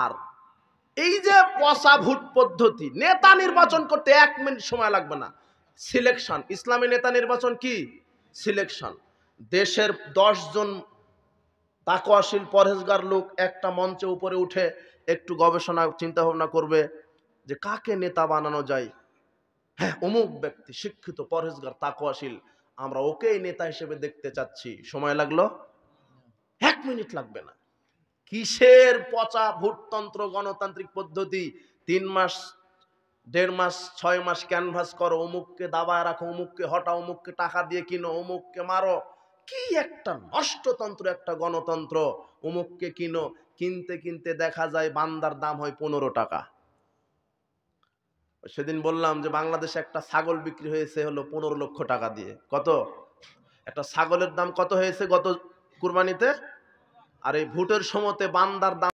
আর এই যে পচা ভোট পদ্ধতি, নেতা নির্বাচন করতে 1 মিনিট সময় লাগবে না। সিলেকশন, ইসলামী নেতা নির্বাচন কি সিলেকশন। দেশের 10 জন তাকওয়াশীল পরহেজগার লোক একটা মঞ্চে উপরে উঠে একটু গবেষণা চিন্তা ভাবনা করবে যে কাকে নেতা বানানো যায়। হ্যাঁ, অমুক ব্যক্তি শিক্ষিত, পরহেজগার, তাকওয়াশীল, আমরা ওকেই নেতা হিসেবে দেখতে চাচ্ছি। সময় লাগলো 1 মিনিট লাগবে না। কিসের পচা ভোটতন্ত্র, গণতান্ত্রিক পদ্ধতি? 3 মাস, 1.5 মাস, 6 মাস ক্যানভাস করো, অমুককে দাবায় রাখো, অমুককে হটাও, অমুককে টাকা দিয়ে কিনো, অমুককে মারো। কি একটা নষ্টতন্ত্র, একটা গণতন্ত্র। অমুককে কিনো, কিনতে কিনতে দেখা যায় বান্দার দাম হয় 15 টাকা। সেদিন বললাম যে বাংলাদেশে একটা ছাগল বিক্রি হয়েছে হলো 15 লক্ষ টাকা দিয়ে। কত? একটা ছাগলের দাম কত হয়েছে গত কুরবানিতে? আর এই ভোটের সময়তে বান্দার দাম